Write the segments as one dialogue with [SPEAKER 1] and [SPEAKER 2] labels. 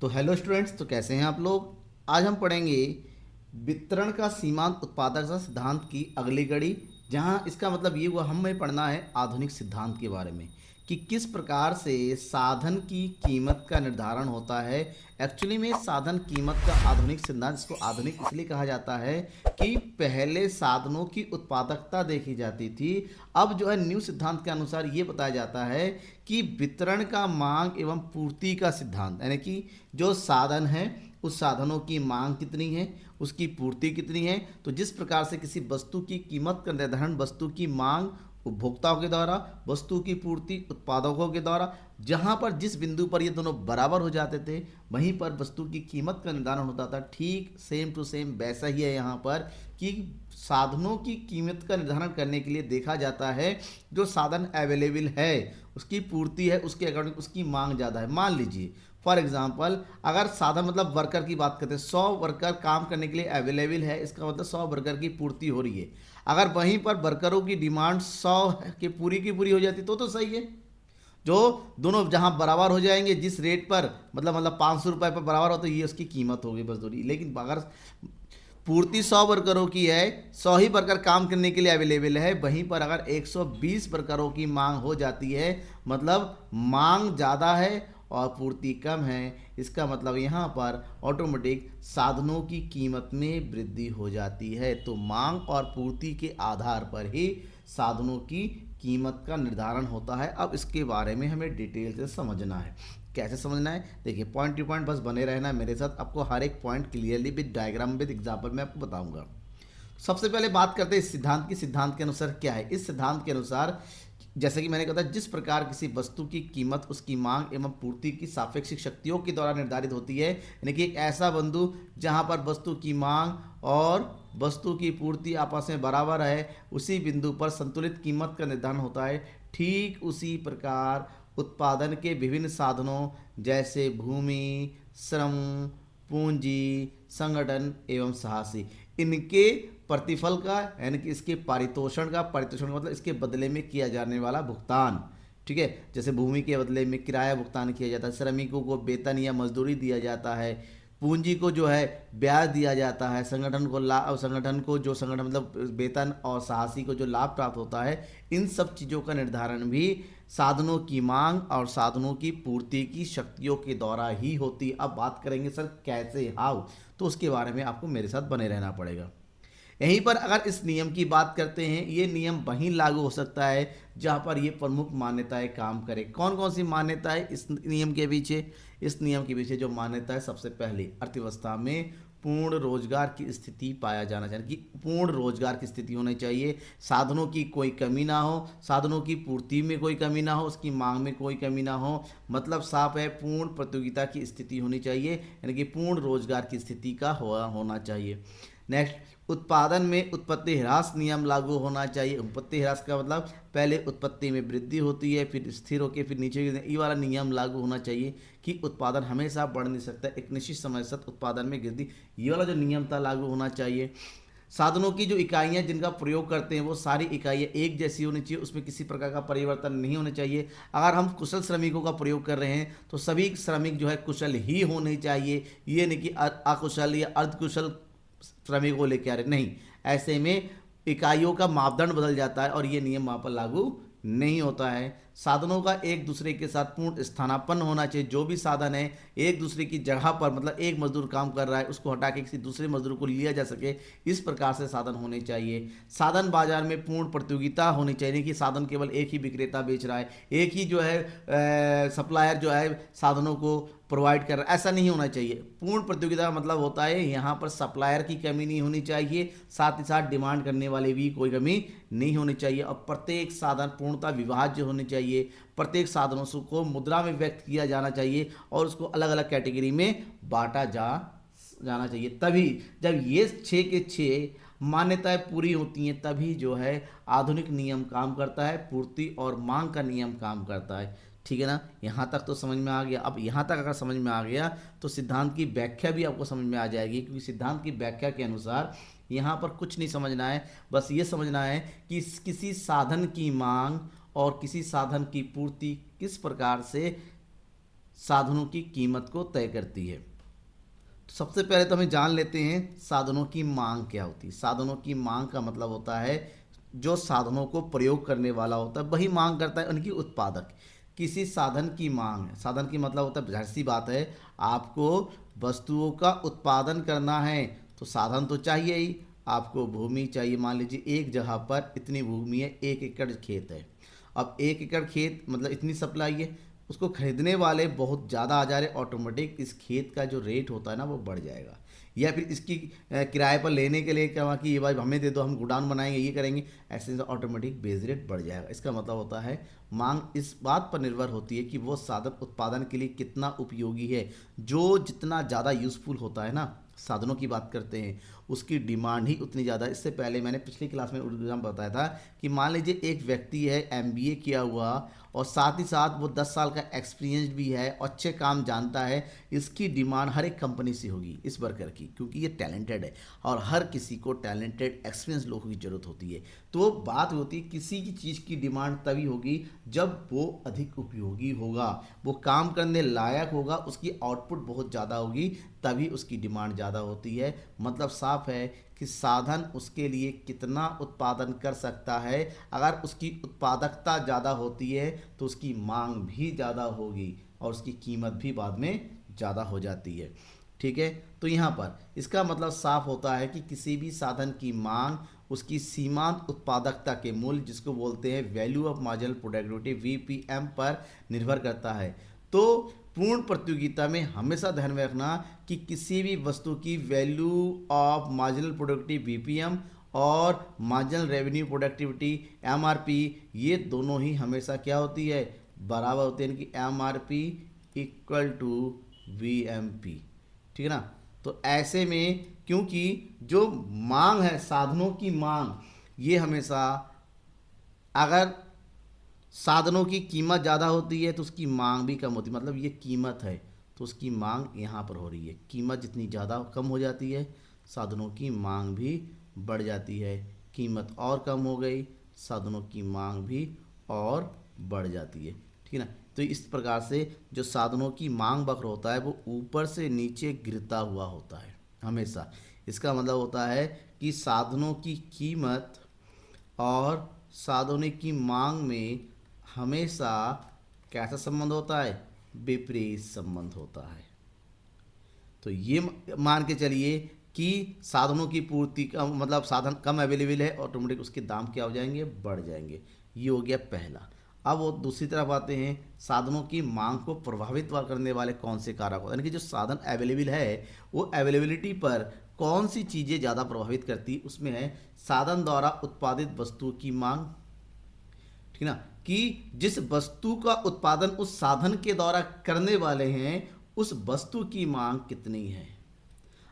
[SPEAKER 1] तो hello students, तो कैसे हैं आप लोग। आज हम पढ़ेंगे वितरण का सीमांत उत्पादकता सिद्धांत की अगली कड़ी, जहां इसका मतलब ये हुआ हमें पढ़ना है आधुनिक सिद्धांत के बारे में कि किस प्रकार से साधन की कीमत का निर्धारण होता है। एक्चुअली में साधन कीमत का आधुनिक सिद्धांत, इसको आधुनिक इसलिए कहा जाता है कि पहले साधनों की उत्पादकता देखी जाती थी। अब जो है न्यू सिद्धांत के अनुसार ये बताया जाता है कि वितरण का मांग एवं पूर्ति का सिद्धांत, यानी कि जो साधन है उस साधनों की मांग कितनी है, उसकी पूर्ति कितनी है। तो जिस प्रकार से किसी वस्तु की कीमत का निर्धारण वस्तु की मांग उपभोक्ताओं के द्वारा, वस्तु की पूर्ति उत्पादकों के द्वारा, जहां पर जिस बिंदु पर ये दोनों बराबर हो जाते थे वहीं पर वस्तु की कीमत का निर्धारण होता था। ठीक सेम टू सेम वैसा ही है यहाँ पर कि साधनों की कीमत का निर्धारण करने के लिए देखा जाता है जो साधन अवेलेबल है उसकी पूर्ति है, उसके अकॉर्डिंग उसकी मांग ज़्यादा है। मान लीजिए फॉर एग्जांपल, अगर साधन मतलब वर्कर की बात करते हैं, 100 वर्कर काम करने के लिए अवेलेबल है, इसका मतलब 100 वर्कर की पूर्ति हो रही है। अगर वहीं पर वर्करों की डिमांड 100 की पूरी हो जाती तो सही है। जो दोनों जहां बराबर हो जाएंगे जिस रेट पर, मतलब 500 रुपये पर बराबर हो, तो ये उसकी कीमत होगी मजदूरी। लेकिन अगर पूर्ति 100 वर्करों की है, 100 ही वर्कर काम करने के लिए अवेलेबल है, वहीं पर अगर 120 वर्करों की मांग हो जाती है, मतलब मांग ज़्यादा है और पूर्ति कम है, इसका मतलब यहाँ पर ऑटोमेटिक साधनों की कीमत में वृद्धि हो जाती है। तो मांग और पूर्ति के आधार पर ही साधनों की कीमत का निर्धारण होता है। अब इसके बारे में हमें डिटेल से समझना है। कैसे समझना है, देखिए पॉइंट टू पॉइंट बस बने रहना है मेरे साथ, आपको हर एक point clearly with diagram with example मैं आपको बताऊंगा। सबसे पहले बात करते हैं इस सिद्धांत की। सिद्धांत के अनुसार क्या है, इस सिद्धांत के अनुसार जैसे कि मैंने कहा था, जिस प्रकार किसी वस्तु की कीमत उसकी मांग एवं पूर्ति की सापेक्षिक शक्तियों के द्वारा निर्धारित होती है, यानी कि एक ऐसा बिंदु जहां पर वस्तु की मांग और वस्तु की पूर्ति आपस में बराबर है, उसी बिंदु पर संतुलित कीमत का निर्धारण होता है। ठीक उसी प्रकार उत्पादन के विभिन्न साधनों जैसे भूमि, श्रम, पूंजी, संगठन एवं साहसी, इनके प्रतिफल का, यानी कि इसके पारितोषण का मतलब इसके बदले में किया जाने वाला भुगतान, ठीक है। जैसे भूमि के बदले में किराया भुगतान किया जाता है, श्रमिकों को वेतन या मजदूरी दिया जाता है, पूंजी को जो है ब्याज दिया जाता है, संगठन को लाभ, संगठन को जो संगठन मतलब वेतन, और साहसी को जो लाभ प्राप्त होता है। इन सब चीज़ों का निर्धारण भी साधनों की मांग और साधनों की पूर्ति की शक्तियों के द्वारा ही होती है। अब बात करेंगे सर कैसे, हाउ, तो उसके बारे में आपको मेरे साथ बने रहना पड़ेगा। यहीं पर अगर इस नियम की बात करते हैं, ये नियम वहीं लागू हो सकता है जहाँ पर ये प्रमुख मान्यताएं काम करें। कौन कौन सी मान्यता है इस नियम के पीछे, इस नियम के पीछे जो मान्यता है, सबसे पहले अर्थव्यवस्था में पूर्ण रोजगार की स्थिति पाया जाना चाहिए, कि पूर्ण रोजगार की स्थिति होनी चाहिए, साधनों की कोई कमी ना हो, साधनों की पूर्ति में कोई कमी ना हो, उसकी मांग में कोई कमी ना हो, मतलब साफ है पूर्ण प्रतियोगिता की स्थिति होनी चाहिए, यानी कि पूर्ण रोजगार की स्थिति का होना चाहिए। नेक्स्ट, उत्पादन में उत्पत्ति ह्रास नियम लागू होना चाहिए। उत्पत्ति ह्रास का मतलब पहले उत्पत्ति में वृद्धि होती है, फिर स्थिर होकर फिर नीचे, ये वाला नियम लागू होना चाहिए कि उत्पादन हमेशा बढ़ नहीं सकता, एक निश्चित समय तक उत्पादन में वृद्धि, ये वाला जो नियम था लागू होना चाहिए। साधनों की जो इकाइयाँ जिनका प्रयोग करते हैं वो सारी इकाइयाँ एक जैसी होनी चाहिए, उसमें किसी प्रकार का परिवर्तन नहीं होना चाहिए। अगर हम कुशल श्रमिकों का प्रयोग कर रहे हैं तो सभी श्रमिक जो है कुशल ही होने चाहिए, ये नहीं कि अकुशल या अर्धकुशल श्रमिकों को लेके आ रहे, नहीं। ऐसे में इकाइयों का मापदंड बदल जाता है और ये नियम वहाँ पर लागू नहीं होता है। साधनों का एक दूसरे के साथ पूर्ण स्थानापन्न होना चाहिए, जो भी साधन है एक दूसरे की जगह पर, मतलब एक मजदूर काम कर रहा है उसको हटा के किसी दूसरे मजदूर को लिया जा सके, इस प्रकार से साधन होने चाहिए। साधन बाजार में पूर्ण प्रतियोगिता होनी चाहिए कि साधन केवल एक ही विक्रेता बेच रहा है, एक ही जो है सप्लायर जो है साधनों को प्रोवाइड कर रहा है, ऐसा नहीं होना चाहिए। पूर्ण प्रतियोगिता का मतलब होता है यहाँ पर सप्लायर की कमी नहीं होनी चाहिए, साथ ही साथ डिमांड करने वाले भी कोई कमी नहीं होनी चाहिए, और प्रत्येक साधन पूर्णतः विभाज्य होने चाहिए। प्रत्येक साधनों को मुद्रा में व्यक्त किया जाना चाहिए और उसको अलग अलग कैटेगरी में बांटा जाना चाहिए। तभी जब ये 6 के 6 मान्यताएं पूरी होती हैं तभी जो है आधुनिक नियम काम करता है, पूर्ति और मांग का नियम काम करता है। ठीक है ना, यहाँ तक तो समझ में आ गया। अब यहाँ तक अगर समझ में आ गया तो सिद्धांत की व्याख्या भी आपको समझ में आ जाएगी, क्योंकि सिद्धांत की व्याख्या के अनुसार यहाँ पर कुछ नहीं समझना है, बस ये समझना है कि किसी साधन की मांग और किसी साधन की पूर्ति किस प्रकार से साधनों की कीमत को तय करती है। तो सबसे पहले तो हमें जान लेते हैं साधनों की मांग क्या होती है। साधनों की मांग का मतलब होता है जो साधनों को प्रयोग करने वाला होता है वही मांग करता है उनकी उत्पादक। किसी साधन की मांग है, साधन की मतलब होता है, जाहिर सी बात है, आपको वस्तुओं का उत्पादन करना है तो साधन तो चाहिए ही। आपको भूमि चाहिए, मान लीजिए एक जगह पर इतनी भूमि है, 1 एकड़ खेत है। अब 1 एकड़ खेत मतलब इतनी सप्लाई है, उसको खरीदने वाले बहुत ज़्यादा आ जा रहे, ऑटोमेटिक इस खेत का जो रेट होता है ना वो बढ़ जाएगा। या फिर इसकी किराए पर लेने के लिए क्या कि ये भाई हमें दे दो, हम गोडाउन बनाएंगे, ये करेंगे, ऐसे से ऑटोमेटिक बेस रेट बढ़ जाएगा। इसका मतलब होता है मांग इस बात पर निर्भर होती है कि वो साधन उत्पादन के लिए कितना उपयोगी है। जो जितना ज़्यादा यूज़फुल होता है ना, साधनों की बात करते हैं, उसकी डिमांड ही उतनी ज़्यादा। इससे पहले मैंने पिछली क्लास में एग्जाम बताया था कि मान लीजिए एक व्यक्ति है एमबीए किया हुआ और साथ ही साथ वो 10 साल का एक्सपीरियंस भी है और अच्छे काम जानता है, इसकी डिमांड हर एक कंपनी से होगी इस वर्कर की, क्योंकि ये टैलेंटेड है और हर किसी को टैलेंटेड एक्सपीरियंस लोगों की ज़रूरत होती है। तो बात होती है किसी की चीज़ की डिमांड तभी होगी जब वो अधिक उपयोगी होगा, वो काम करने लायक होगा, उसकी आउटपुट बहुत ज़्यादा होगी, तभी उसकी डिमांड ज़्यादा होती है। मतलब साफ है कि साधन उसके लिए कितना उत्पादन कर सकता है, अगर उसकी उत्पादकता ज़्यादा होती है तो उसकी मांग भी ज़्यादा होगी और उसकी कीमत भी बाद में ज़्यादा हो जाती है। ठीक है, तो यहाँ पर इसका मतलब साफ होता है कि किसी भी साधन की मांग उसकी सीमांत उत्पादकता के मूल्य, जिसको बोलते हैं value of marginal productivity VPM, पर निर्भर करता है। तो पूर्ण प्रतियोगिता में हमेशा ध्यान में रखना कि किसी भी वस्तु की value of marginal productivity VPM और मार्जिनल रेवेन्यू प्रोडक्टिविटी एमआरपी, ये दोनों ही हमेशा क्या होती है, बराबर होते हैं, कि एमआरपी इक्वल टू वीएमपी। ठीक है ना। तो ऐसे में क्योंकि जो मांग है, साधनों की मांग, ये हमेशा, अगर साधनों की कीमत ज़्यादा होती है तो उसकी मांग भी कम होती है। मतलब ये कीमत है तो उसकी मांग यहाँ पर हो रही है, कीमत जितनी ज़्यादा कम हो जाती है साधनों की मांग भी बढ़ जाती है, कीमत और कम हो गई साधनों की मांग भी और बढ़ जाती है। ठीक है ना। तो इस प्रकार से जो साधनों की मांग वक्र होता है वो ऊपर से नीचे गिरता हुआ होता है हमेशा। इसका मतलब होता है कि साधनों की कीमत और साधनों की मांग में हमेशा कैसा संबंध होता है, विपरीत संबंध होता है। तो ये मान के चलिए कि साधनों की पूर्ति का मतलब साधन कम अवेलेबल है, ऑटोमेटिक उसके दाम क्या हो जाएंगे, बढ़ जाएंगे। ये हो गया पहला। अब वो दूसरी तरफ आते हैं, साधनों की मांग को प्रभावित करने वाले कौन से कारक होते हैं, यानी कि जो साधन अवेलेबल है वो अवेलेबिलिटी पर कौन सी चीज़ें ज़्यादा प्रभावित करती, उसमें है साधन द्वारा उत्पादित वस्तु की मांग। ठीक ना, कि जिस वस्तु का उत्पादन उस साधन के द्वारा करने वाले हैं उस वस्तु की मांग कितनी है।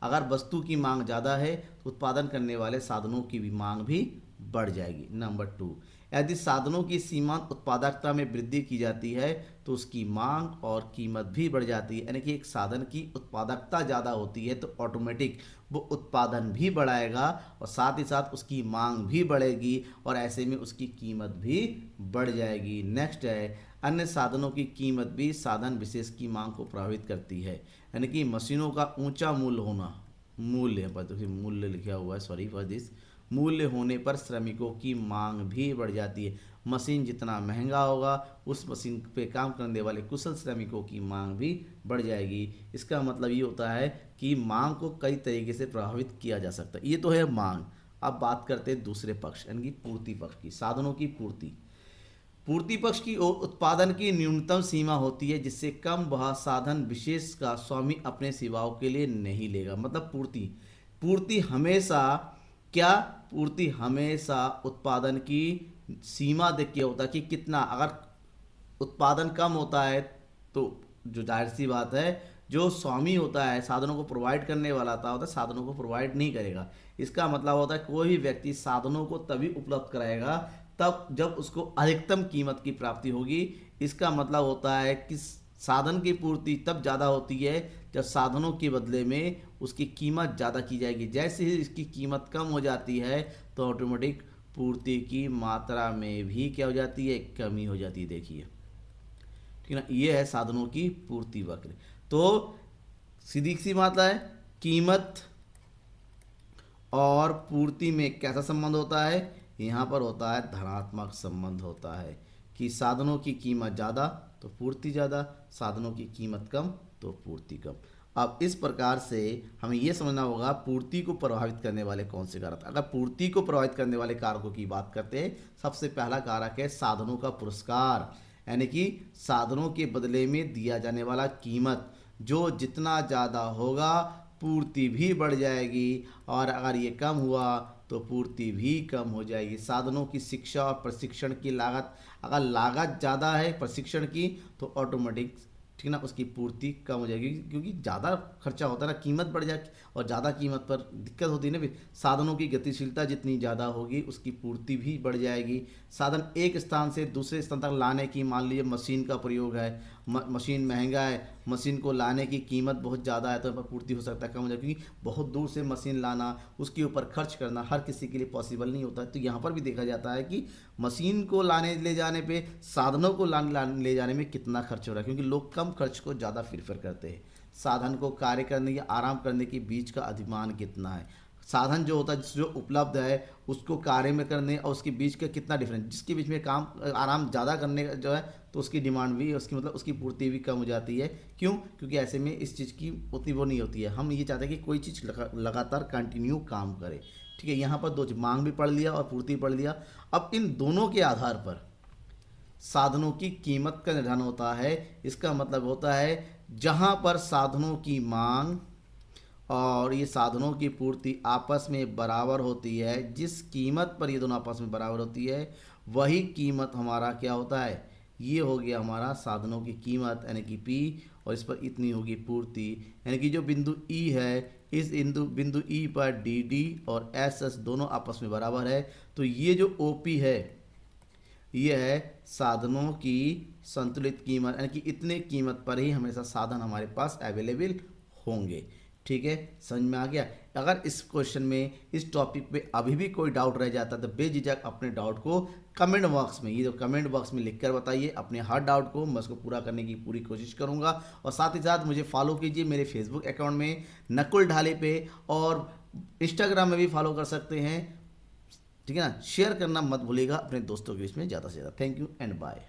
[SPEAKER 1] अगर वस्तु की मांग ज़्यादा है तो उत्पादन करने वाले साधनों की भी मांग भी बढ़ जाएगी। नंबर 2, यदि साधनों की सीमांत उत्पादकता में वृद्धि की जाती है तो उसकी मांग और कीमत भी बढ़ जाती है। यानी कि एक साधन की उत्पादकता ज़्यादा होती है तो ऑटोमेटिक वो उत्पादन भी बढ़ाएगा और साथ ही साथ उसकी मांग भी बढ़ेगी और ऐसे में उसकी कीमत भी बढ़ जाएगी। नेक्स्ट है, अन्य साधनों की कीमत भी साधन विशेष की मांग को प्रभावित करती है। यानी कि मशीनों का ऊंचा मूल्य होना, मूल्य पर तो मूल्य लिखा हुआ है, सॉरी फॉर दिस, मूल्य होने पर श्रमिकों की मांग भी बढ़ जाती है। मशीन जितना महंगा होगा उस मशीन पे काम करने वाले कुशल श्रमिकों की मांग भी बढ़ जाएगी। इसका मतलब ये होता है कि मांग को कई तरीके से प्रभावित किया जा सकता है। ये तो है मांग। अब बात करते हैं दूसरे पक्ष यानी कि पूर्ति पक्ष की, साधनों की पूर्ति। पूर्ति पक्ष की ओर उत्पादन की न्यूनतम सीमा होती है जिससे कम वह साधन विशेष का स्वामी अपने सेवाओं के लिए नहीं लेगा। मतलब पूर्ति, पूर्ति हमेशा क्या, पूर्ति हमेशा उत्पादन की सीमा देख के होता है कि कितना, अगर उत्पादन कम होता है तो जो जाहिर सी बात है जो स्वामी होता है साधनों को प्रोवाइड करने वाला होता है साधनों को प्रोवाइड नहीं करेगा। इसका मतलब होता है कोई भी व्यक्ति साधनों को तभी उपलब्ध कराएगा तब जब उसको अधिकतम कीमत की प्राप्ति होगी। इसका मतलब होता है कि साधन की पूर्ति तब ज़्यादा होती है जब साधनों के बदले में उसकी कीमत ज़्यादा की जाएगी। जैसे ही इसकी कीमत कम हो जाती है तो ऑटोमेटिक पूर्ति की मात्रा में भी क्या हो जाती है, कमी हो जाती है। देखिए ठीक है ना। ये है साधनों की पूर्ति वक्र। तो सीधी सी बात है, कीमत और पूर्ति में कैसा संबंध होता है, यहाँ पर होता है धनात्मक संबंध होता है कि साधनों की कीमत ज़्यादा तो पूर्ति ज़्यादा, साधनों की कीमत कम तो पूर्ति कम। अब इस प्रकार से हमें यह समझना होगा पूर्ति को प्रभावित करने वाले कौन से कारक। अगर पूर्ति को प्रभावित करने वाले कारकों की बात करते हैं, सबसे पहला कारक है साधनों का पुरस्कार, यानी कि साधनों के बदले में दिया जाने वाला कीमत, जो जितना ज़्यादा होगा पूर्ति भी बढ़ जाएगी, और अगर ये कम हुआ तो पूर्ति भी कम हो जाएगी। साधनों की शिक्षा और प्रशिक्षण की लागत, अगर लागत ज़्यादा है प्रशिक्षण की तो ऑटोमेटिक, ठीक ना, उसकी पूर्ति कम हो जाएगी, क्योंकि ज़्यादा खर्चा होता है ना, कीमत बढ़ जाए और ज़्यादा कीमत पर दिक्कत होती है ना। फिर साधनों की गतिशीलता जितनी ज़्यादा होगी उसकी पूर्ति भी बढ़ जाएगी। साधन एक स्थान से दूसरे स्थान तक लाने की, मान लीजिए मशीन का प्रयोग है, मशीन महंगा है, मशीन को लाने की कीमत बहुत ज़्यादा है, तो पर पूर्ति हो सकता है कम हो जाए, क्योंकि बहुत दूर से मशीन लाना, उसके ऊपर खर्च करना हर किसी के लिए पॉसिबल नहीं होता है। तो यहाँ पर भी देखा जाता है कि मशीन को लाने ले जाने पे साधनों को ले जाने में कितना खर्च हो रहा है, क्योंकि लोग कम खर्च को ज़्यादा प्रीफर करते हैं। साधन को कार्य करने या आराम करने के बीच का अधिमान कितना है, साधन जो होता है जो उपलब्ध है उसको कार्य में करने और उसके बीच का कितना डिफरेंस, जिसके बीच में काम आराम ज़्यादा करने का जो है तो उसकी डिमांड भी, उसकी मतलब उसकी पूर्ति भी कम हो जाती है। क्यों? क्योंकि ऐसे में इस चीज़ की उतनी वो नहीं होती है। हम ये चाहते हैं कि कोई चीज़ लगातार कंटिन्यू काम करे। ठीक है, यहाँ पर दो चीज़, मांग भी पढ़ लिया और पूर्ति पढ़ लिया। अब इन दोनों के आधार पर साधनों की कीमत का निर्धारण होता है। इसका मतलब होता है जहाँ पर साधनों की मांग और ये साधनों की पूर्ति आपस में बराबर होती है, जिस कीमत पर ये दोनों आपस में बराबर होती है वही कीमत हमारा क्या होता है, ये हो गया हमारा साधनों की कीमत, यानी कि P, और इस पर इतनी होगी पूर्ति। यानी कि जो बिंदु E है, इस बिंदु E पर DD और SS दोनों आपस में बराबर है, तो ये जो OP है ये है साधनों की संतुलित कीमत, यानी कि इतने कीमत पर ही हमेशा साधन हमारे पास अवेलेबल होंगे। ठीक है, समझ में आ गया। अगर इस क्वेश्चन में इस टॉपिक पे अभी भी कोई डाउट रह जाता है तो बेझिझक अपने डाउट को कमेंट बॉक्स में, ये जो कमेंट बॉक्स में लिखकर बताइए अपने हर डाउट को, मैं उसको पूरा करने की पूरी कोशिश करूंगा। और साथ ही साथ मुझे फॉलो कीजिए मेरे फेसबुक अकाउंट में नकुल ढाले पे, और इंस्टाग्राम में भी फॉलो कर सकते हैं। ठीक है ना, शेयर करना मत भूलिएगा अपने दोस्तों के बीच में ज़्यादा से ज़्यादा। Thank you and bye.